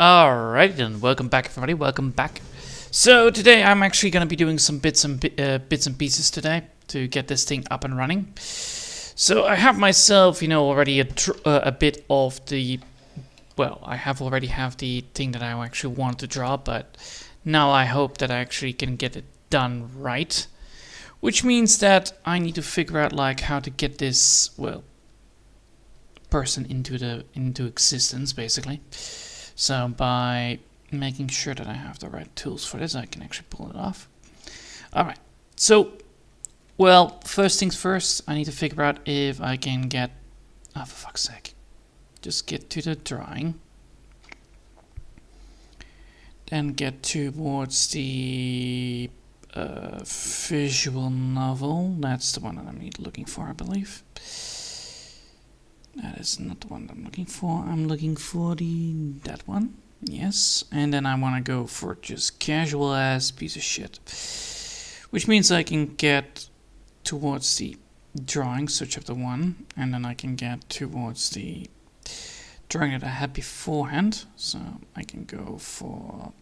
Alright then, welcome back everybody, welcome back. So today I'm actually going to be doing some bits and pieces today to get this thing up and running. So I have myself, already a bit of the, well, I have already have the thing that I actually want to draw, but now I hope that I actually can get it done right. Which means that I need to figure out like how to get this, well, person into existence basically. So by making sure that I have the right tools for this, I can actually pull it off. Alright, so, well, first things first, I need to figure out if I can get, oh for fuck's sake, just get to the drawing. Then get towards the visual novel, that's the one that I'm looking for, I believe. That is not the one I'm looking for. I'm looking for that one. Yes. And then I want to go for just casual ass piece of shit. Which means I can get towards the drawing, so chapter 1. And then I can get towards the drawing that I had beforehand. So I can go for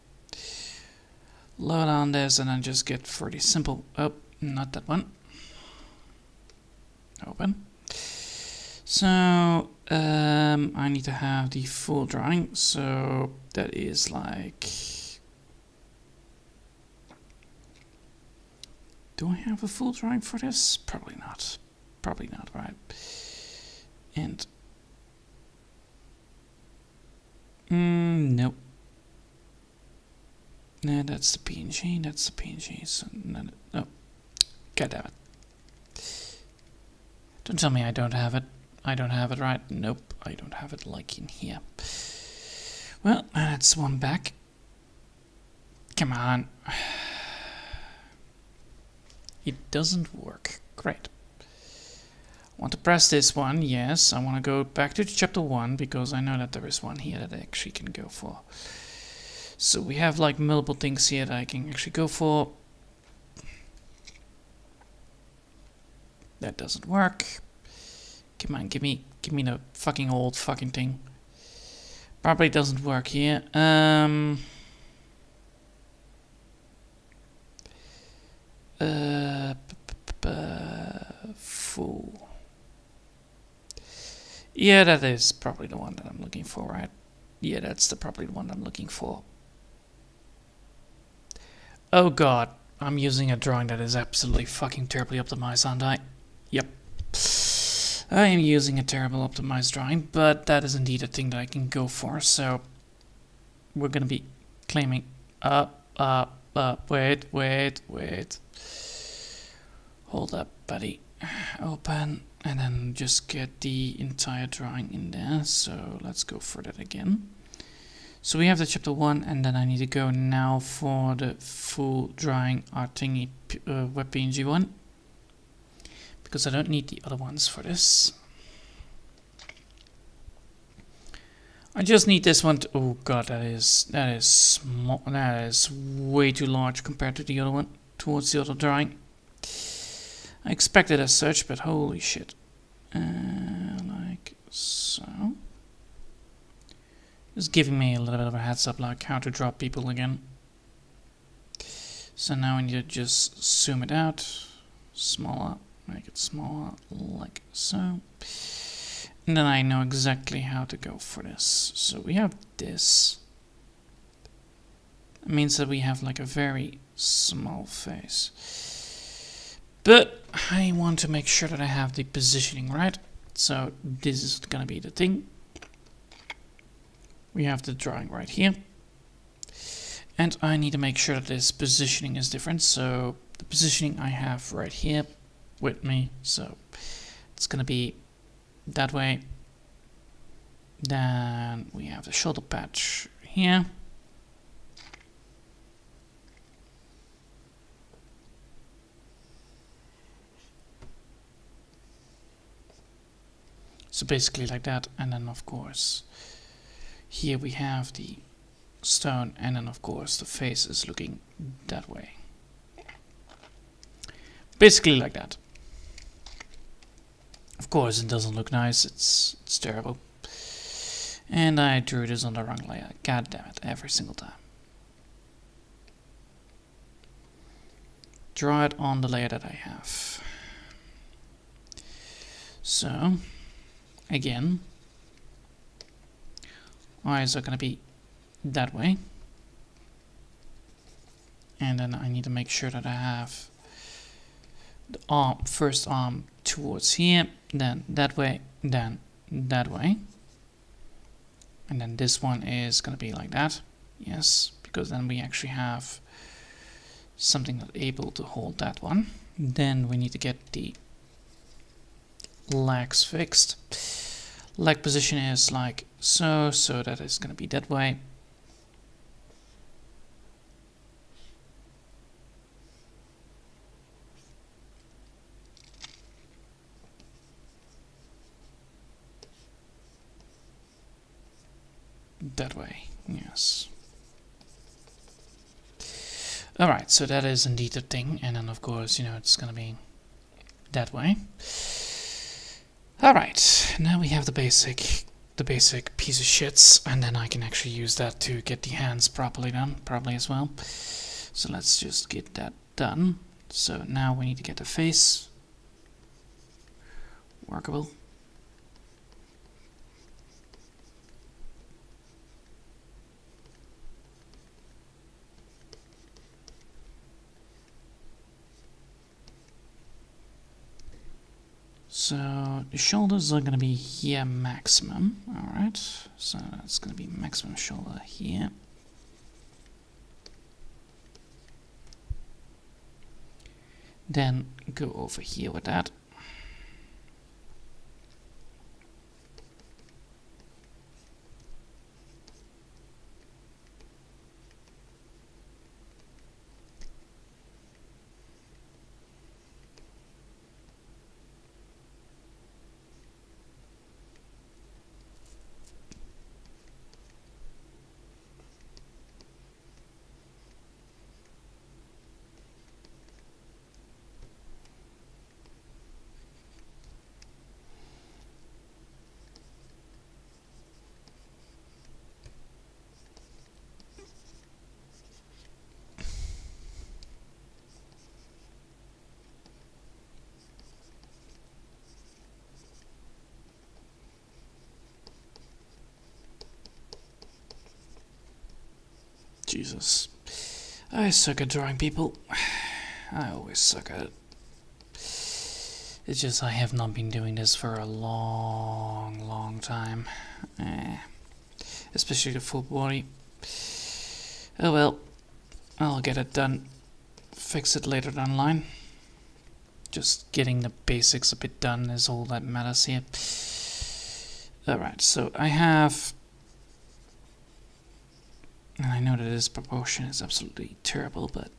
load on this and then just get for the simple. Oh, not that one. Open. So I need to have the full drawing, so that is like, do I have a full drawing for this? Probably not, right? And nope. No, that's the PNG, so no, god damn it. Don't tell me I don't have it. I don't have it right. Nope, I don't have it like in here. Well, that's one back. Come on. It doesn't work. Great. I want to press this one. Yes, I want to go back to chapter 1 because I know that there is one here that I actually can go for. So we have like multiple things here that I can actually go for. That doesn't work. Come on, give me the fucking old fucking thing. Probably doesn't work here. Full. Yeah, that is probably the one that I'm looking for, right? Yeah, that's probably the one I'm looking for. Oh god, I'm using a drawing that is absolutely fucking terribly optimized, aren't I? Yep. I am using a terrible optimized drawing, but that is indeed a thing that I can go for, so we're gonna be claiming wait. Hold up, buddy. Open, and then just get the entire drawing in there, so let's go for that again. So we have the chapter 1, and then I need to go now for the full drawing art thingy WebPNG one. Because I don't need the other ones for this. I just need this one to, oh god, that is small, that is way too large compared to the other one, towards the other drawing. I expected as such, but holy shit. Like so. Just giving me a little bit of a heads up like how to draw people again. So now I need to just zoom it out, smaller. Make it smaller, like so. And then I know exactly how to go for this. So we have this. It means that we have like a very small face. But I want to make sure that I have the positioning right. So this is gonna be the thing. We have the drawing right here. And I need to make sure that this positioning is different. So the positioning I have right here with me, so it's gonna be that way. Then we have the shoulder patch here. So basically like that, and then of course here we have the stone, and then of course the face is looking that way. Basically like that. Of course it doesn't look nice, it's terrible. And I drew this on the wrong layer. God damn it, every single time. Draw it on the layer that I have. So, again, eyes are going to be that way. And then I need to make sure that I have the arm, first arm towards here, then that way, then that way. And then this one is going to be like that. Yes, because then we actually have something that's able to hold that one. Then we need to get the legs fixed. Leg position is like so, so that is going to be that way. That way, yes. Alright, so that is indeed a thing, and then of course, you know, it's gonna be that way. Alright, now we have the basic piece of shits, and then I can actually use that to get the hands properly done, probably as well. So let's just get that done. So now we need to get the face workable. So the shoulders are going to be here maximum. Alright, so it's going to be maximum shoulder here. Then go over here with that. Jesus. I suck at drawing people. I always suck at it. It's just I have not been doing this for a long time. Especially the full body. Oh well. I'll get it done. Fix it later down the line. Just getting the basics a bit done is all that matters here. Alright, so I have... And I know that this proportion is absolutely terrible, but...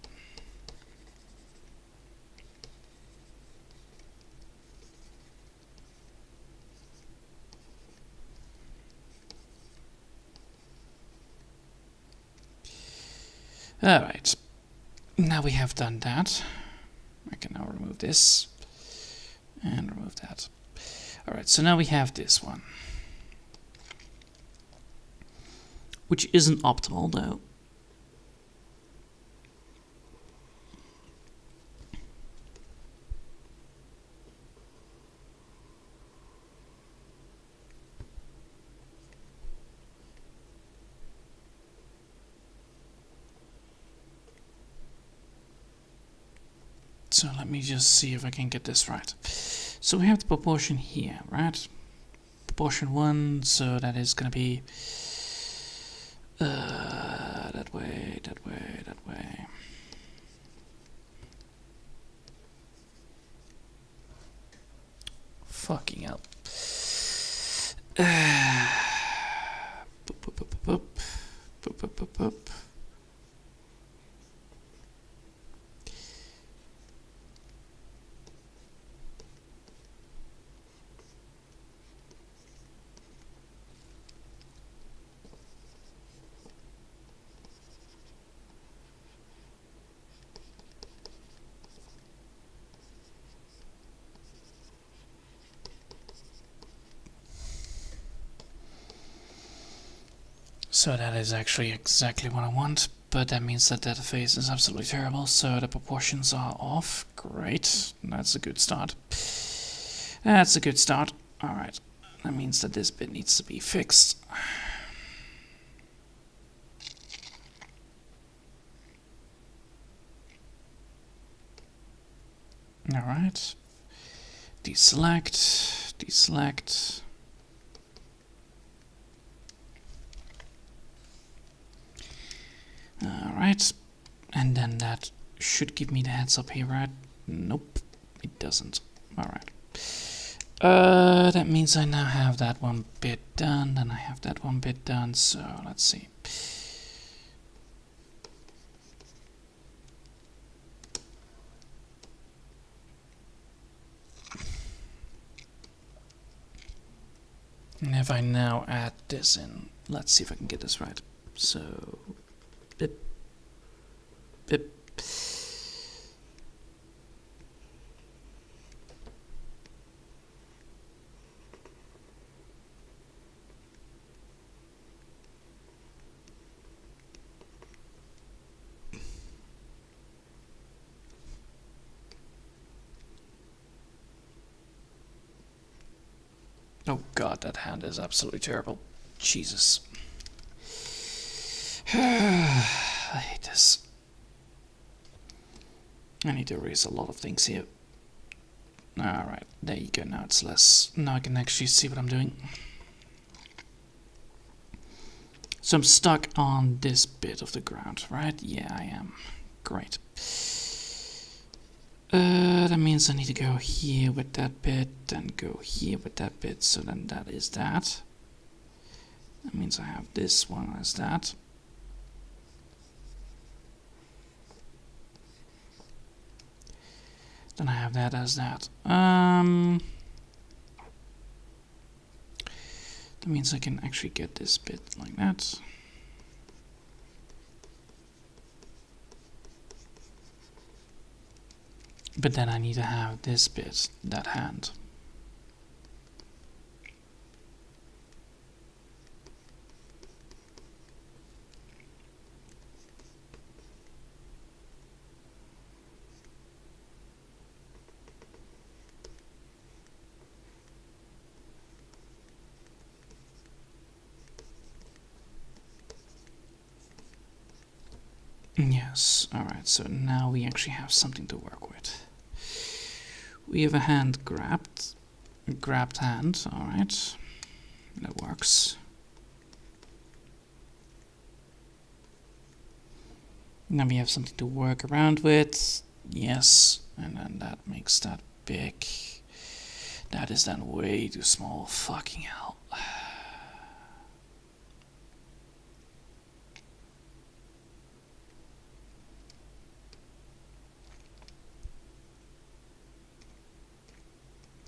Alright, now we have done that. I can now remove this and remove that. Alright, so now we have this one. Which isn't optimal though. So let me just see if I can get this right. So we have the proportion here, right? Proportion 1, so that is going to be that way, that way, that way. Fucking hell. Boop, boop, boop, boop, boop, boop, boop, boop. So that is actually exactly what I want, but that means that that face is absolutely terrible, so the proportions are off. Great, that's a good start. That's a good start. Alright, that means that this bit needs to be fixed. Alright. Deselect, deselect. Alright. And then that should give me the heads up here, right? Nope, it doesn't. Alright. That means I now have that one bit done, then I have that one bit done, so let's see. And if I now add this in, let's see if I can get this right. So, bip, bip. Oh god, that hand is absolutely terrible. Jesus. I hate this. I need to erase a lot of things here. Alright, there you go, now it's less. Now I can actually see what I'm doing. So I'm stuck on this bit of the ground, right? Yeah, I am. Great. That means I need to go here with that bit, then go here with that bit, so then that is that. That means I have this one as that. Then I have that as that. That means I can actually get this bit like that. But then I need to have this bit, that hand. Yes, alright, so now we actually have something to work with. We have a hand grabbed. A grabbed hand, alright. That works. Now we have something to work around with. Yes, and then that makes that big. That is then way too small. Fucking hell.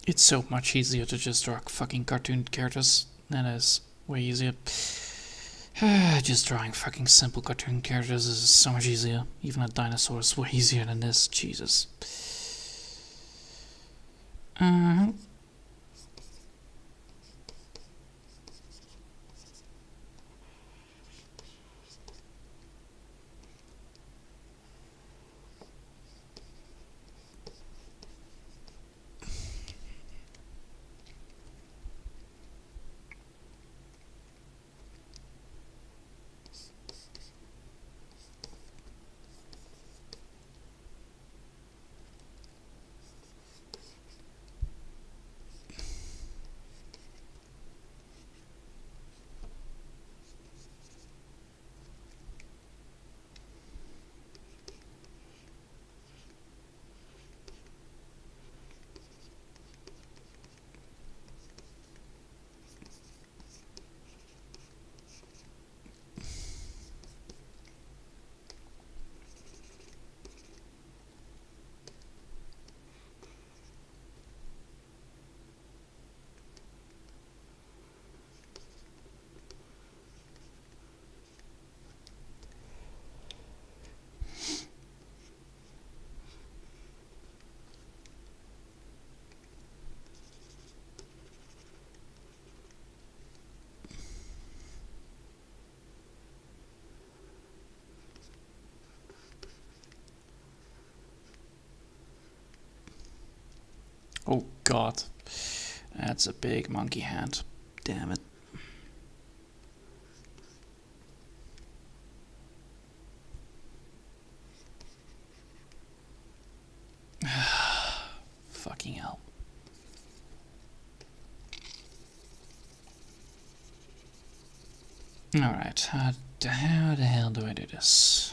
It's so much easier to just draw fucking cartoon characters. That is way easier. Just drawing fucking simple cartoon characters is so much easier. Even a dinosaur is way easier than this. Jesus. Oh god. That's a big monkey hand. Damn it. Fucking hell. Alright, how the hell do I do this?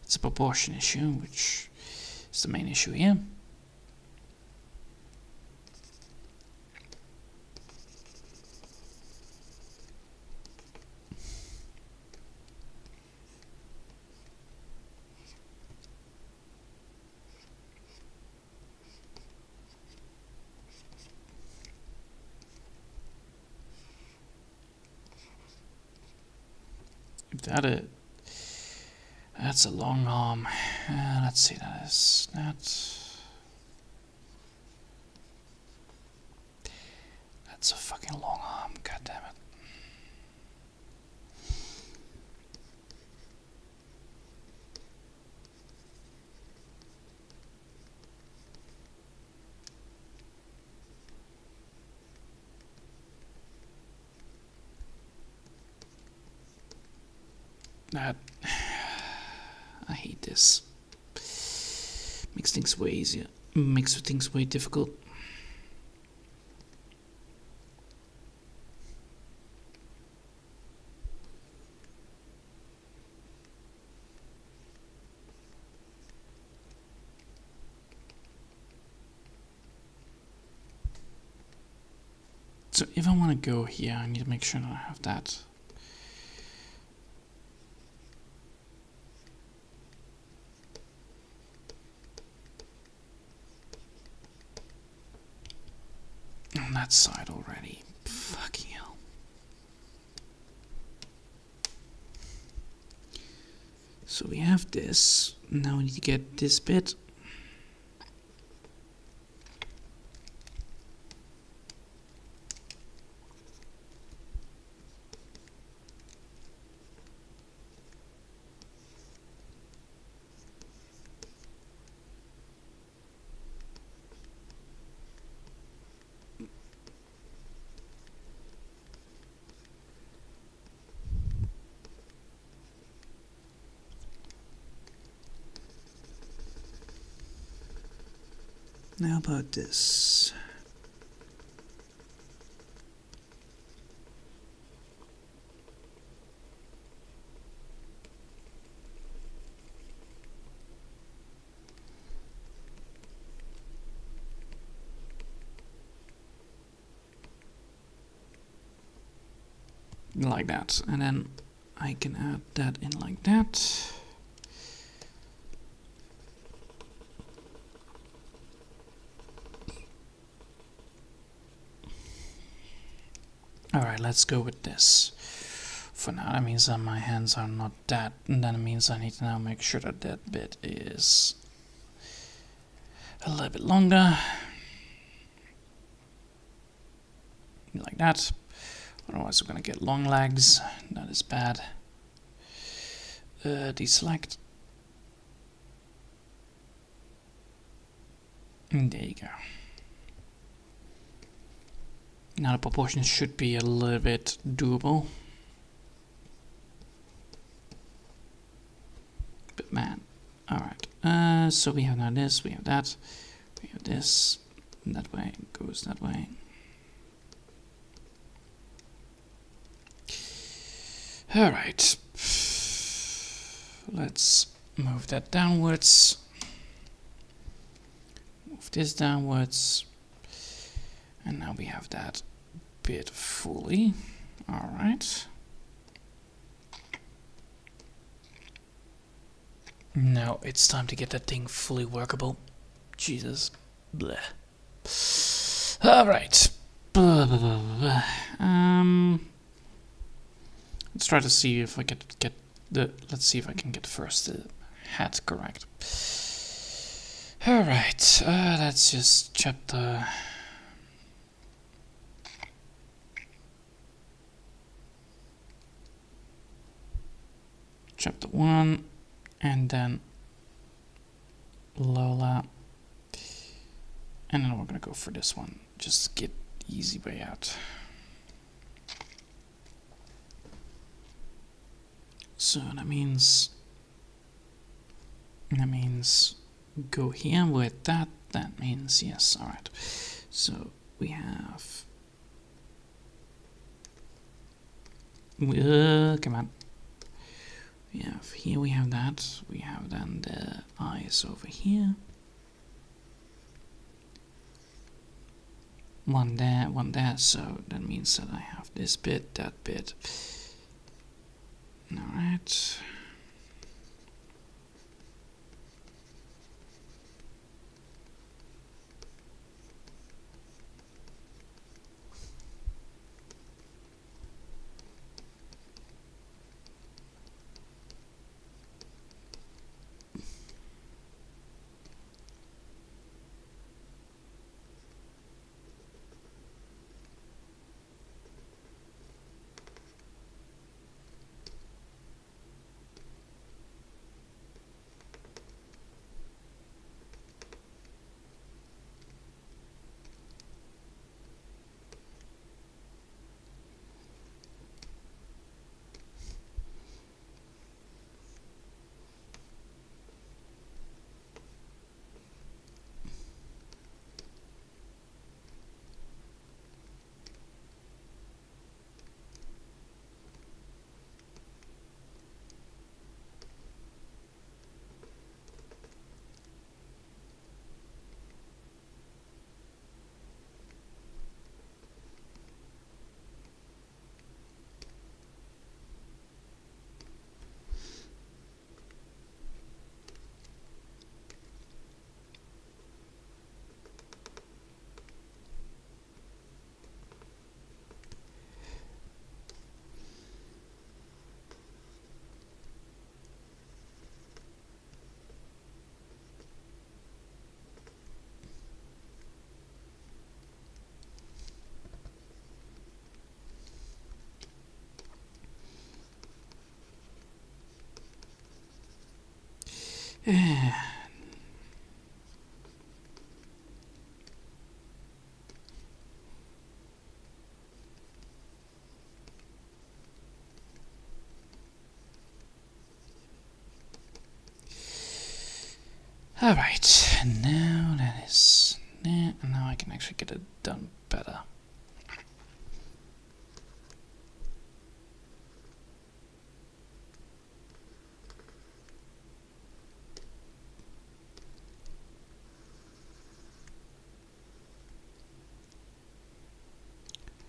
It's a proportion issue, which is the main issue here. That's a long arm. Let's see, that's a fucking long arm. God damn it. That I hate this. Makes things way easier. Makes things way difficult. So if I want to go here, I need to make sure that I have that. On that side already. Fucking hell. So we have this. Now we need to get this bit. Now about this. Like that, and then I can add that in like that. Alright, let's go with this. For now, that means that my hands are not that, and then it means I need to now make sure that that bit is a little bit longer. Like that. Otherwise we're gonna get long legs. That is bad. Deselect. And there you go. Now the proportions should be a little bit doable. But man, alright. So we have now this, we have that, we have this, that way, goes that way. Alright. Let's move that downwards. Move this downwards. And now we have that bit fully. Alright. Now it's time to get that thing fully workable. Jesus. Bleh. Alright. Let's try to see if I can get the. Let's see if I can get first the hat correct. Alright. That's just chapter. Chapter 1, and then Lola, And then we're gonna go for this one. Just get easy way out. So that means go here with that. That means yes. All right. So we have. Come on. We have here. We have that. We have then the eyes over here. One there, one there. So that means that I have this bit, that bit. All right. All right, now that is there, and now I can actually get it done better.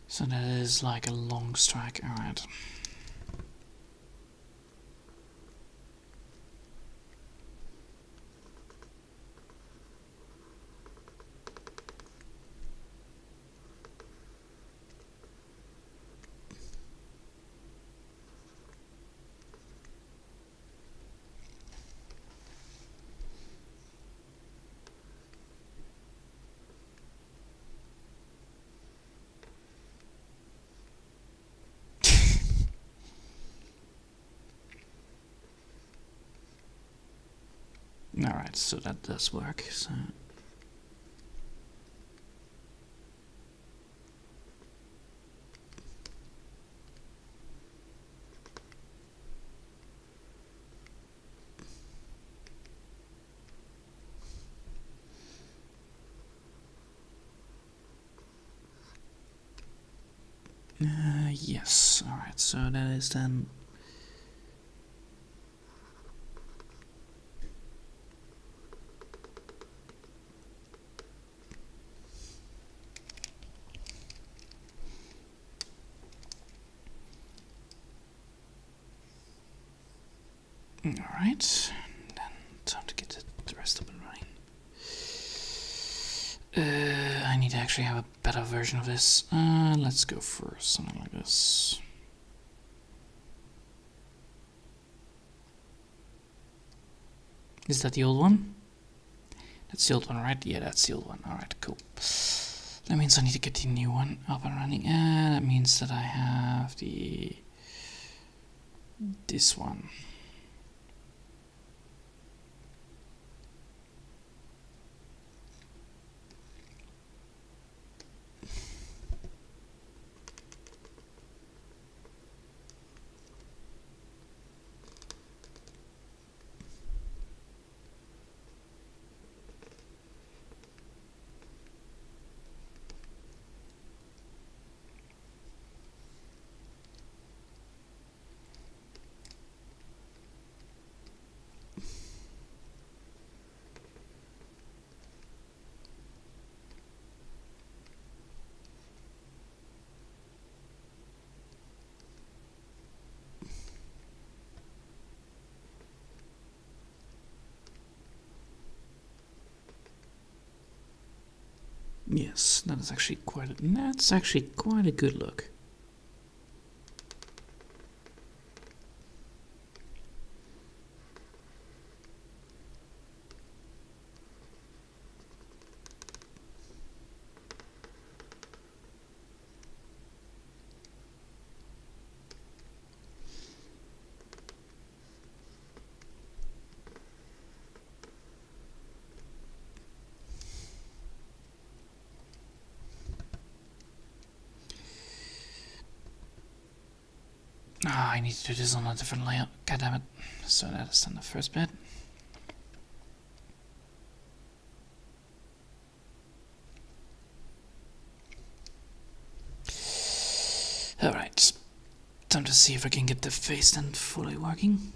So that is like a long strike, all right. Alright, so that does work. So yes, alright, so that is then alright, then time to get the rest up and running. I need to actually have a better version of this. Let's go for something like this. Is that the old one? That's the old one, right? Yeah, that's the old one. Alright, cool. That means I need to get the new one up and running. And that means that I have this one. Yes, that's actually quite a good look. Ah, I need to do this on a different layout. God damn it. So that is done the first bit. Alright. Time to see if I can get the face then fully working.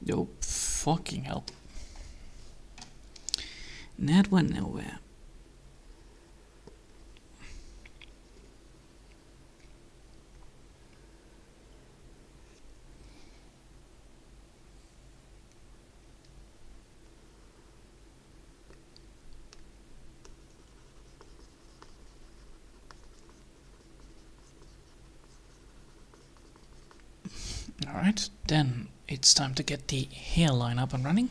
Yo, fucking hell. That went nowhere. Alright, then it's time to get the hairline up and running.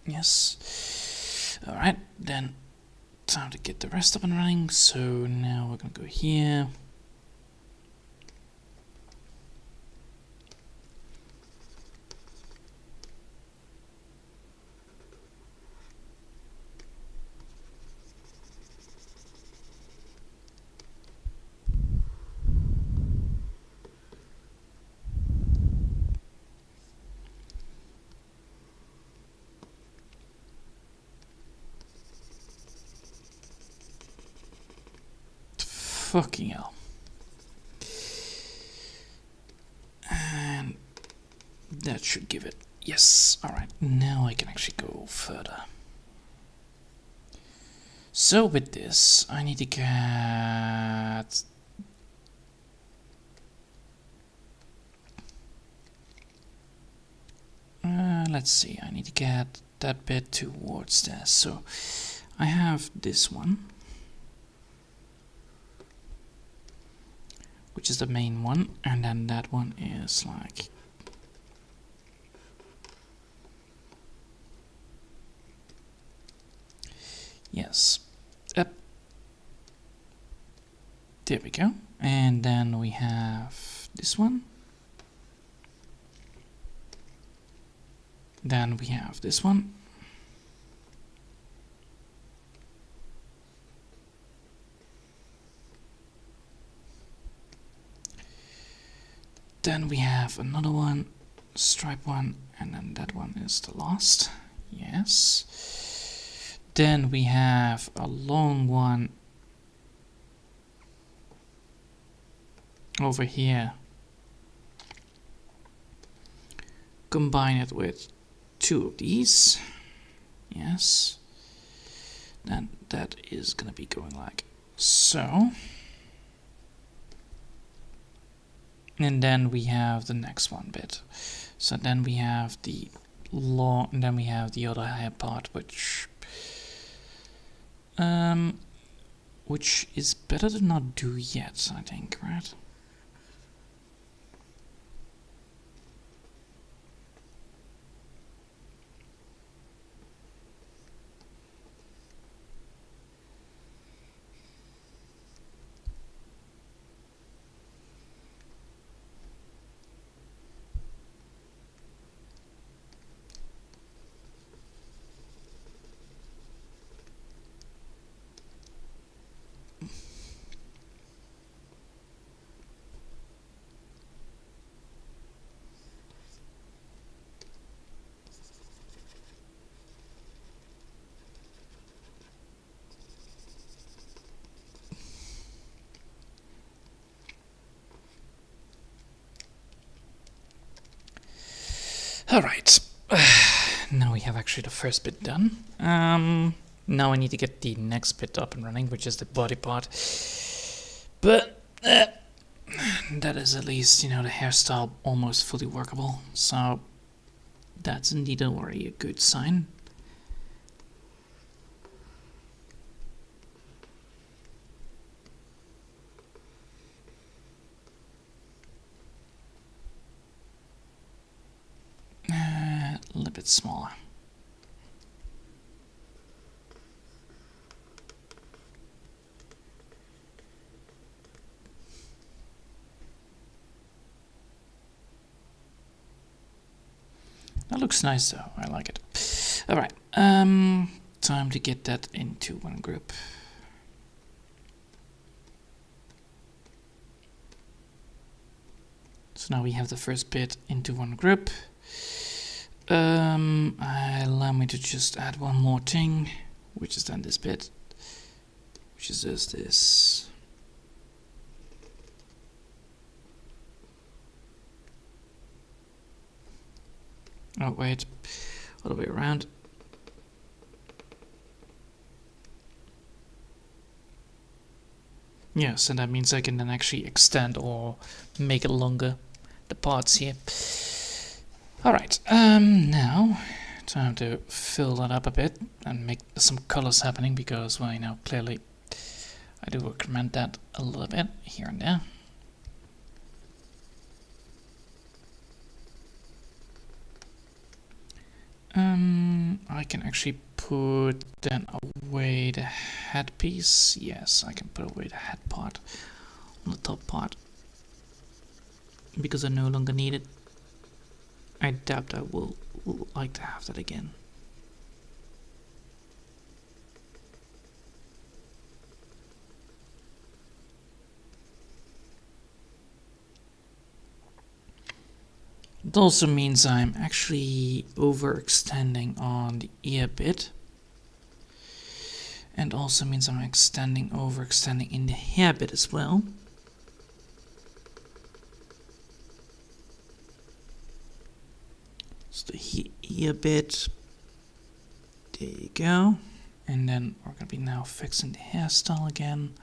Yes. Alright, then time to get the rest up and running. So now we're gonna go here. Fucking hell. And that should give it. Yes. Alright, now I can actually go further. So with this, I need to get... let's see, I need to get that bit towards there. So I have this one, which is the main one, and then that one is like... Yes. Up. There we go. And then we have this one. Then we have this one. Then we have another one, stripe one, and then that one is the last. Yes. Then we have a long one over here. Combine it with two of these. Yes. Then that is gonna be going like so. And then we have the next one bit. So then we have the long, and then we have the other higher part, which is better to not do yet, I think, right? Alright. Now we have actually the first bit done. Now I need to get the next bit up and running, which is the body part. But that is at least, you know, the hairstyle almost fully workable. So that's indeed already a good sign. A little bit smaller. That looks nice though, I like it. Alright, time to get that into one group. So now we have the first bit into one group. Allow me to just add one more thing, which is then this bit, which is just this. Oh wait, all the way around. Yes, and that means I can then actually extend or make it longer, the parts here. Alright, now time to fill that up a bit and make some colors happening because, well, you know, clearly I do recommend that a little bit here and there. I can actually put then away the headpiece. Yes, I can put away the head part on the top part because I no longer need it. I doubt I will like to have that again. It also means I'm actually overextending on the ear bit. And also means I'm overextending in the hair bit as well. So the ear bit, there you go. And then we're going to be now fixing the hairstyle again.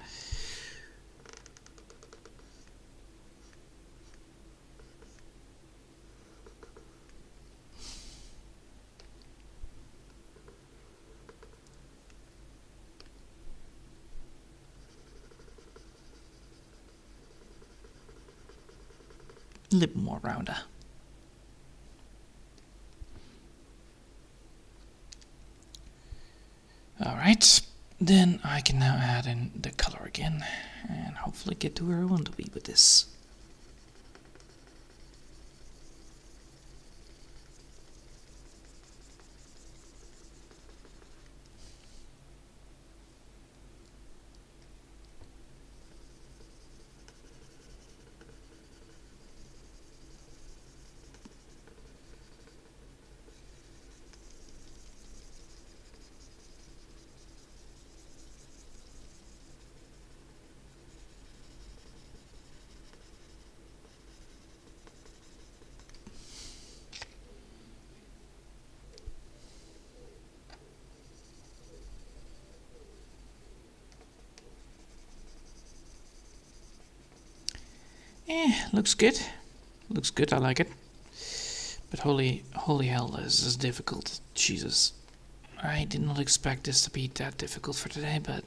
A little more rounder. Alright, then I can now add in the color again and hopefully get to where I want to be with this. Looks good. Looks good, I like it. But holy hell, this is difficult. Jesus. I did not expect this to be that difficult for today, but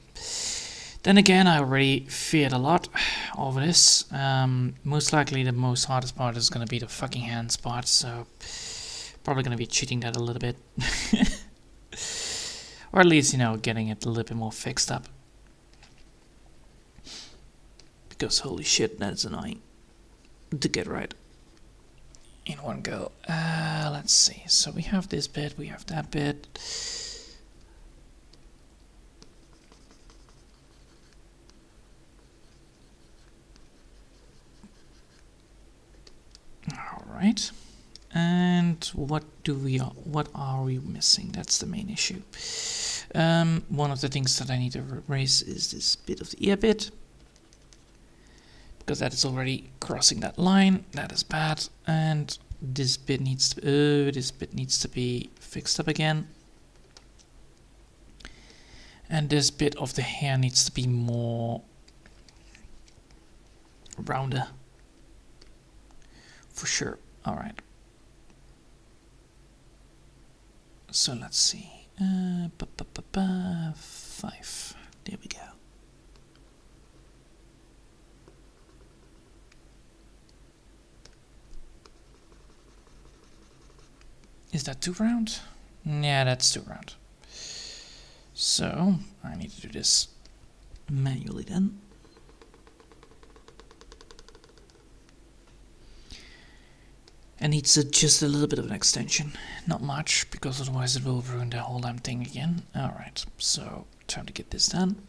then again, I already feared a lot of this. Most likely the most hardest part is going to be the fucking hands part, so probably going to be cheating that a little bit. Or at least, you know, getting it a little bit more fixed up. Because holy shit, that's annoying to get right in one go. Let's see. So we have this bit, we have that bit. All right. And what are we missing? That's the main issue. One of the things that I need to erase is this bit of the ear bit, because that is already crossing that line. That is bad. And this bit needs to be fixed up again. And this bit of the hair needs to be more rounder. For sure. Alright. So let's see. 5. There we go. Is that too round? Yeah, that's too round. So I need to do this manually then. And needs just a little bit of an extension, not much, because otherwise it will ruin the whole damn thing again. Alright, so time to get this done.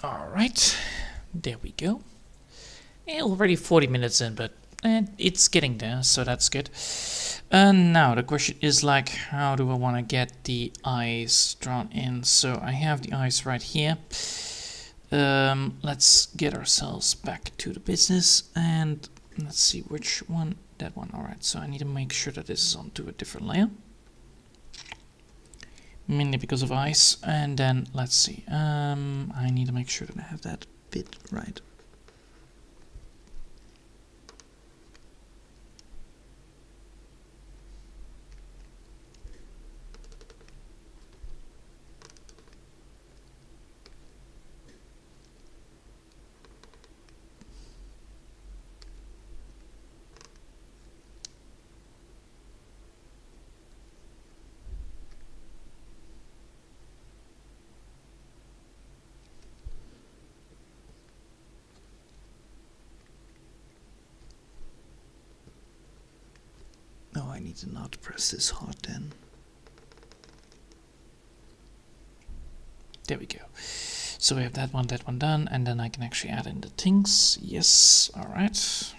Alright, there we go. Already 40 minutes in, but it's getting there, so that's good. And now the question is like, how do I want to get the eyes drawn in? So I have the eyes right here. Let's get ourselves back to the business and let's see which one. That one. Alright, so I need to make sure that this is onto a different layer. Mainly because of eyes. And then let's see. I need to make sure that I have that bit right. Oh, I need to not press this hard then. There we go. So we have that one done, and then I can actually add in the things. Yes, alright.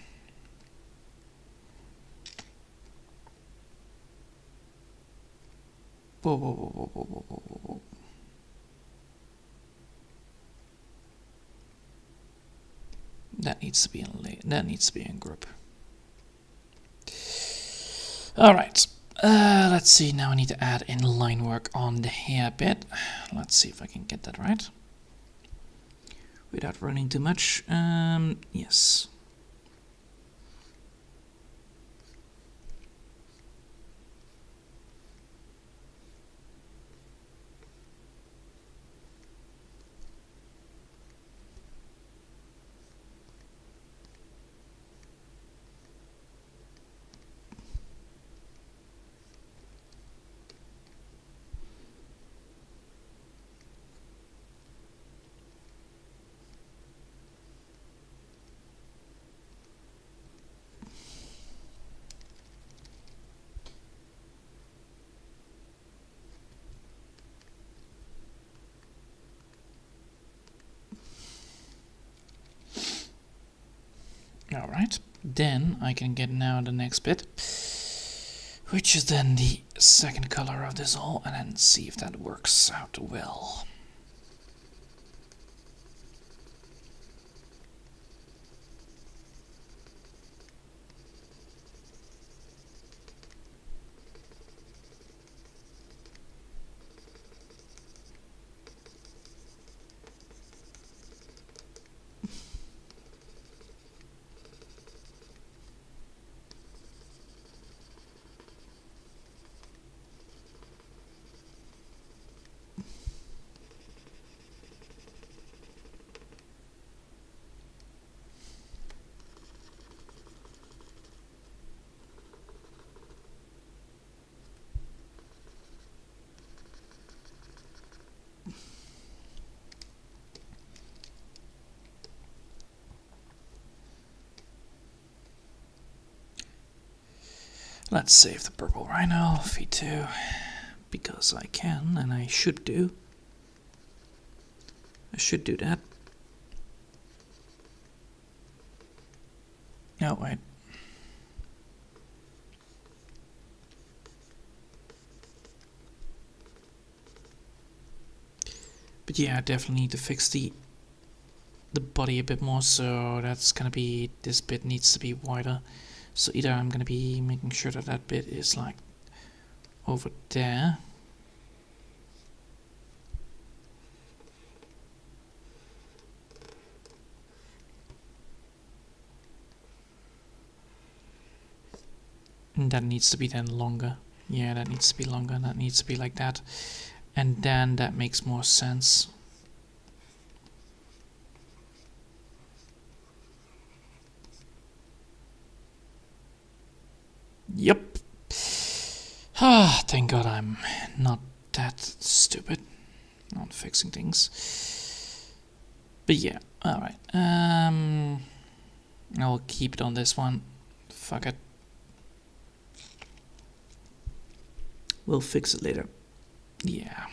Whoa, whoa, whoa, whoa, whoa, whoa, whoa, whoa. That needs to be in group. Alright, let's see, now I need to add in line work on the hair bit. Let's see if I can get that right. Without running too much. Yes. Alright, then I can get now the next bit, which is then the second color of this all, and then see if that works out well. Let's save the purple rhino, V2, because I can, and I should do. I should do that. No, wait. But yeah, I definitely need to fix the body a bit more, so that's gonna be, this bit needs to be wider. So either I'm gonna be making sure that that bit is like over there. And that needs to be then longer. Yeah, that needs to be longer, that needs to be like that. And then that makes more sense. Yep. Ah, thank God I'm not that stupid on fixing things. But yeah, alright. I'll keep it on this one. Fuck it. We'll fix it later. Yeah.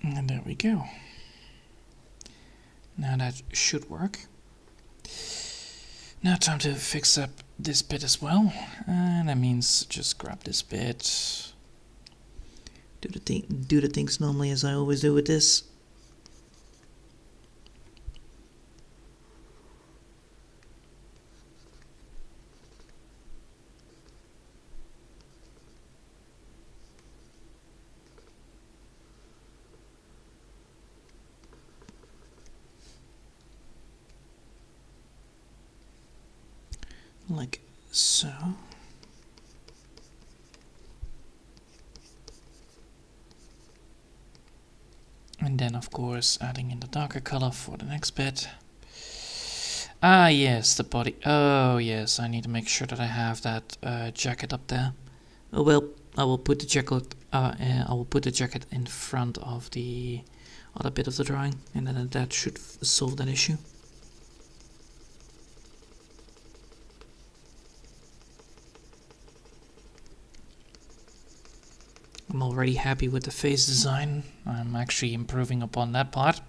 And there we go. Now that should work. Now time to fix up this bit as well. And that means just grab this bit. Do the things normally as I always do with this. Like so. And then of course adding in the darker color for the next bit. Ah yes, the body. Oh yes, I need to make sure that I have that jacket up there. Oh well, I will put the jacket. I will put the jacket in front of the other bit of the drawing, and then that should solve that issue. I'm already happy with the face design. I'm actually improving upon that part.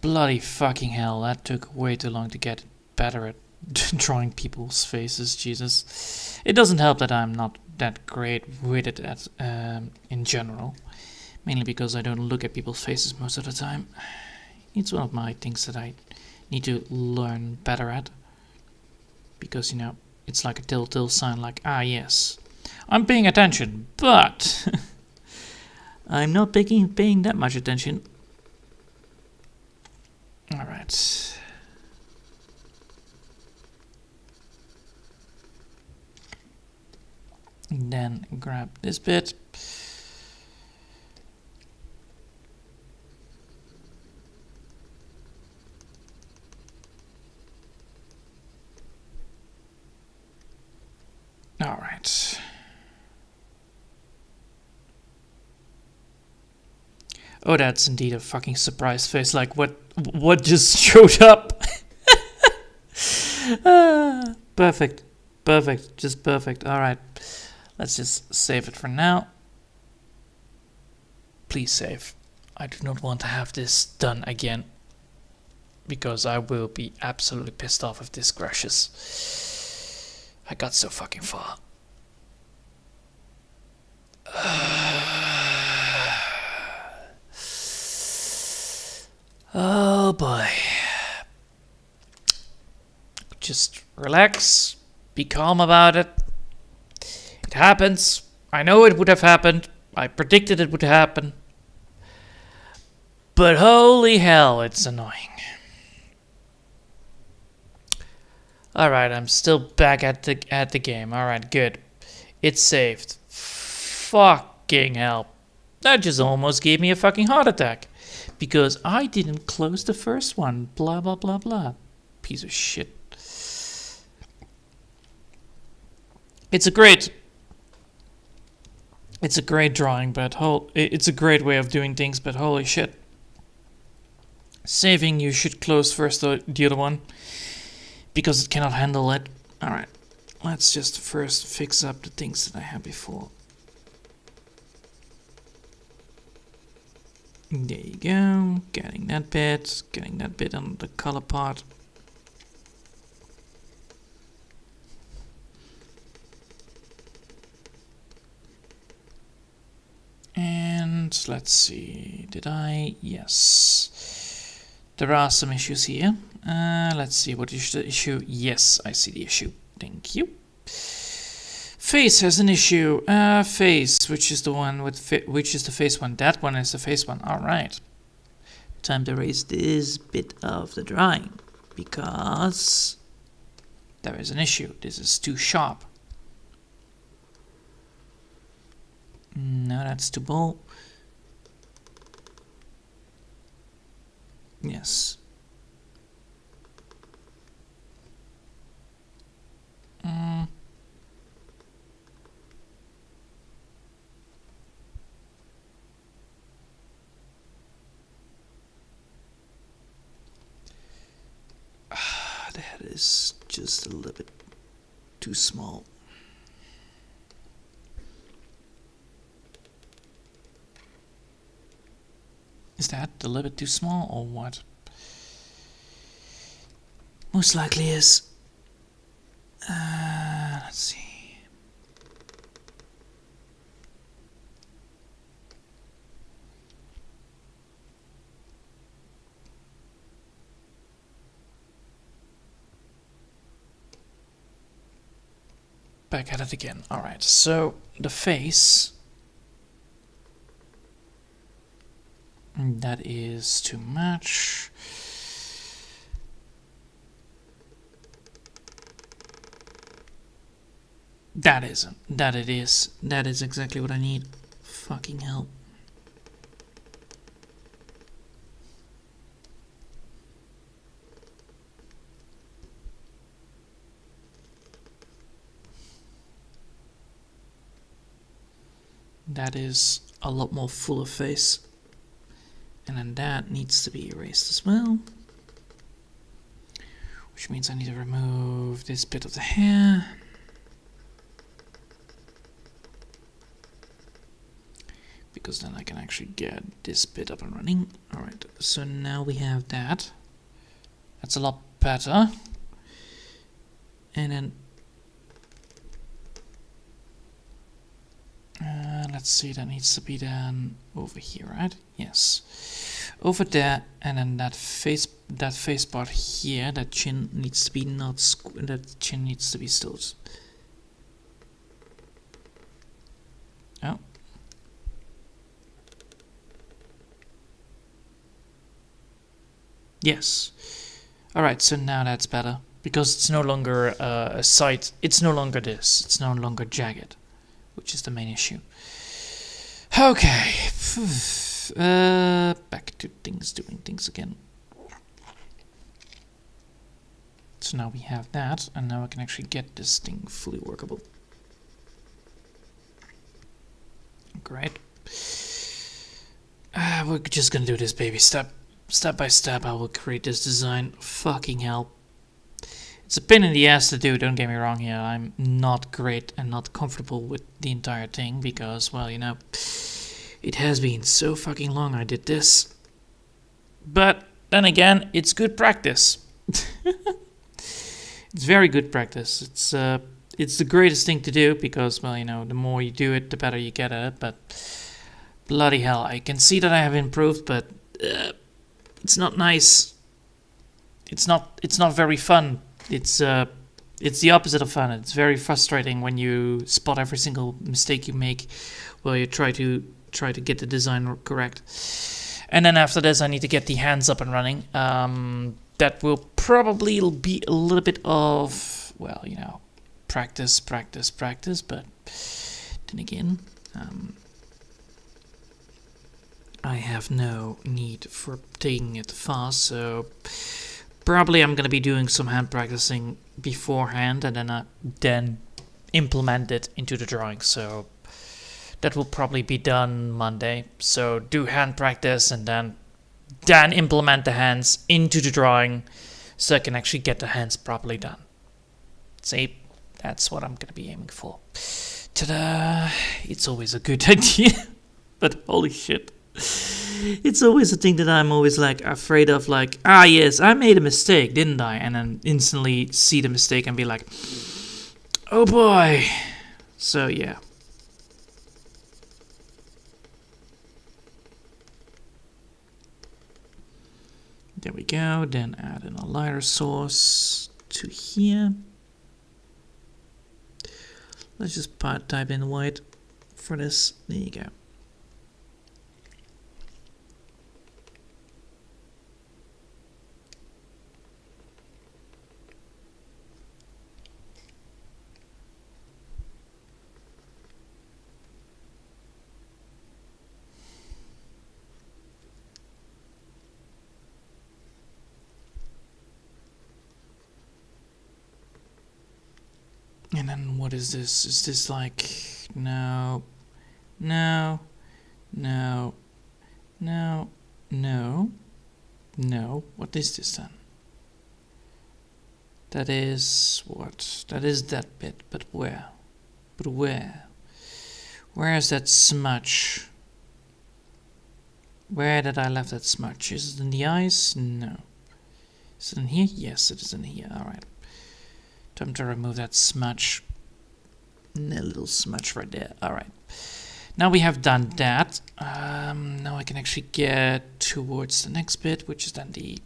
Bloody fucking hell, that took way too long to get better at drawing people's faces, Jesus. It doesn't help that I'm not that great with it in general. Mainly because I don't look at people's faces most of the time. It's one of my things that I need to learn better at. Because, you know, it's like a telltale sign like, ah yes, I'm paying attention, but I'm not paying that much attention. Alright. Then grab this bit. Alright. Oh, that's indeed a fucking surprise face. Like, what just showed up? Perfect. Perfect. Just perfect. Alright. Let's just save it for now. Please save. I do not want to have this done again. Because I will be absolutely pissed off if this crashes. I got so fucking far. Oh boy. Just relax. Be calm about it. It happens. I know it would have happened. I predicted it would happen. But holy hell, it's annoying. Alright, I'm still back at the game. Alright, good. It's saved. Fucking hell. That just almost gave me a fucking heart attack. Because I didn't close the first one. Blah, blah, blah, blah. Piece of shit. It's a great drawing, but it's a great way of doing things, but holy shit. Saving, you should close first the other one. Because it cannot handle it. Alright. Let's just first fix up the things that I had before. There you go, getting that bit on the color part. And let's see, yes. There are some issues here. Let's see, what is the issue? Yes, I see the issue, thank you. Face has an issue. Face, which is the one with which is the face one? That one is the face one. All right. Time to erase this bit of the drawing because there is an issue. This is too sharp. No, that's too bold. Yes. The head is just a little bit too small. Is that a little bit too small or what? Most likely is. Let's see. Back at it again. Alright, so the face. That is too much. That isn't. That it is. That is exactly what I need. Fucking hell. That is a lot more fuller face. And then that needs to be erased as well. Which means I need to remove this bit of the hair. Because then I can actually get this bit up and running. Alright, so now we have that. That's a lot better. And then let's see, that needs to be then over here, right? Yes. Over there, and then that face part here, that chin needs to be that chin needs to be still. Oh. Yes. Alright, so now that's better. Because it's no longer a side, it's no longer this, it's no longer jagged. Which is the main issue. Okay. Back to doing things again. So now we have that, and now I can actually get this thing fully workable. Great. We're just gonna do this baby step by step. I will create this design. Fucking hell. It's a pain in the ass to do, don't get me wrong here. I'm not great and not comfortable with the entire thing because, well, you know, it has been so fucking long I did this. But then again, it's good practice. It's very good practice. It's the greatest thing to do because, well, you know, the more you do it, the better you get at it. But bloody hell, I can see that I have improved, but it's not nice. It's not very fun. It's the opposite of fun. It's very frustrating when you spot every single mistake you make while you try to get the design correct. And then after this, I need to get the hands up and running. That will probably be a little bit of, well, you know, practice. But then again, I have no need for taking it fast, so probably I'm gonna be doing some hand practicing beforehand, and then implement it into the drawing. So that will probably be done Monday. So do hand practice and then implement the hands into the drawing, so I can actually get the hands properly done. See, that's what I'm gonna be aiming for. Ta-da! It's always a good idea, but holy shit. It's always a thing that I'm always like afraid of, like, yes, I made a mistake, didn't I? And then instantly see the mistake and be like, oh boy. So yeah. There we go. Then add in a lighter source to here. Let's just type in white for this. There you go. And then what is this? Is this like, no, no, no, no, no, no. What is this then? That is what? That is that bit, but where? But where? Where is that smudge? Where did I leave that smudge? Is it in the eyes? No. Is it in here? Yes, it is in here. Alright. Time to remove that smudge. A little smudge right there. Alright. Now we have done that. Now I can actually get towards the next bit, which is then the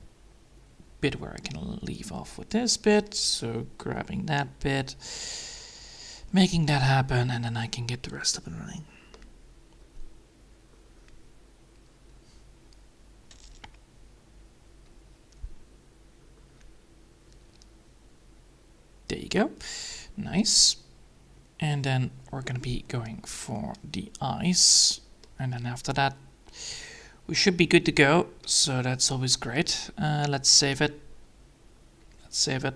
bit where I can leave off with this bit. So grabbing that bit, making that happen, and then I can get the rest up and running. There you go. Nice. And then we're going to be going for the eyes. And then after that, we should be good to go. So that's always great. Let's save it. Let's save it.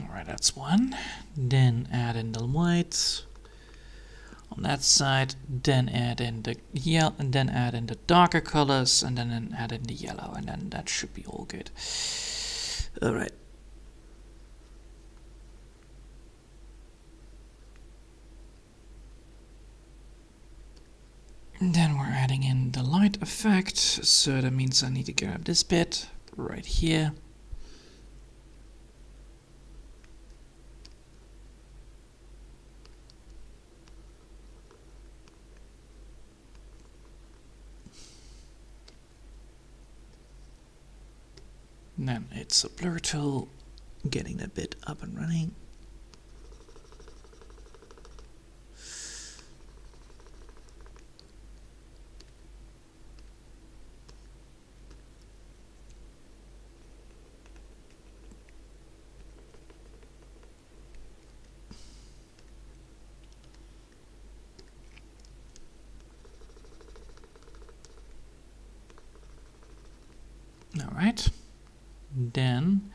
Alright, that's one. Then add in the white on that side. Then add in the yellow, and then add in the darker colors, and then add in the yellow, and then that should be all good. Alright. Then we're adding in the light effect, so that means I need to grab this bit right here. Then it's a blur tool, getting that bit up and running. Alright. Then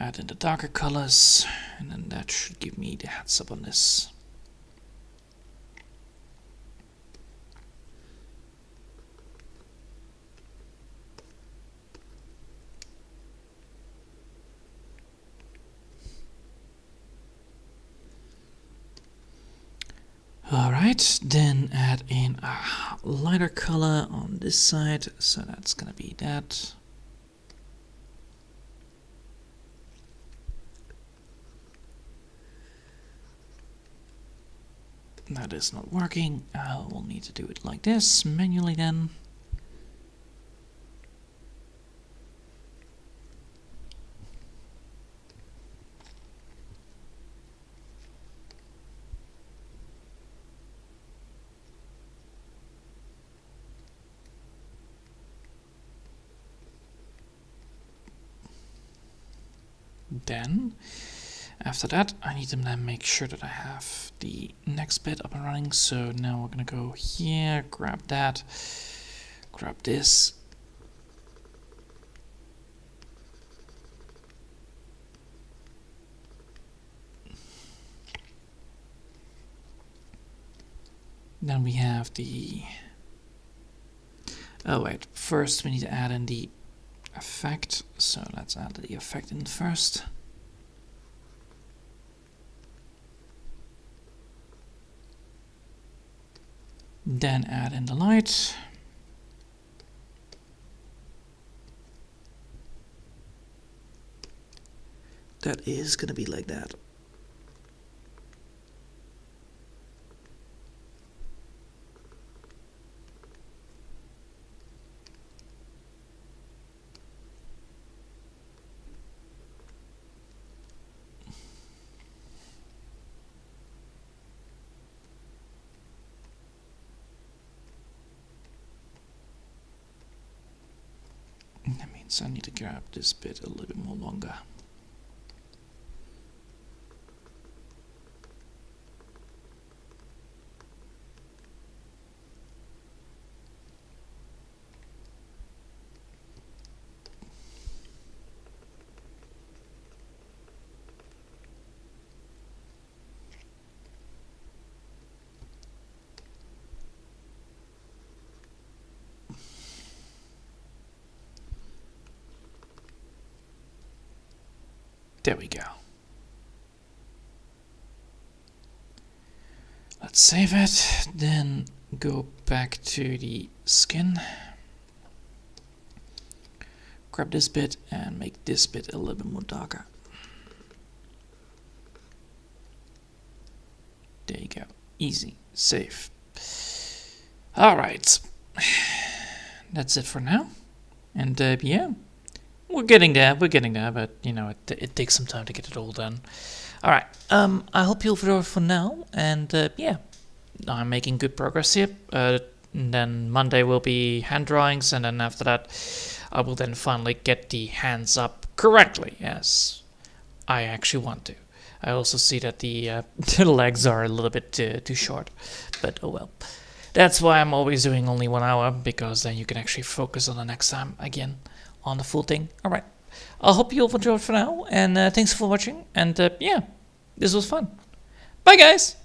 add in the darker colors, and then that should give me the heads up on this. Alright, then add in a lighter color on this side, so that's gonna be that. That is not working. We'll need to do it like this, manually then. Then, after that, I need to then make sure that I have the next bit up and running. So now we're gonna go here, grab that, grab this. Then we have the... Oh wait, first we need to add in the effect. So let's add the effect in first. Then add in the light. That is gonna be like that. That means I need to grab this bit a little bit more longer. There we go. Let's save it, then go back to the skin. Grab this bit and make this bit a little bit more darker. There you go. Easy. Save. Alright. That's it for now. And yeah. We're getting there, but you know, it takes some time to get it all done. Alright, I hope you'll enjoy for now, and yeah, I'm making good progress here. And then Monday will be hand drawings, and then after that, I will then finally get the hands up correctly, as I actually want to. I also see that the legs are a little bit too short, but oh well. That's why I'm always doing only 1 hour, because then you can actually focus on the next time again. On the full thing. Alright. I hope you all enjoyed for now. And thanks for watching. And yeah, this was fun. Bye guys!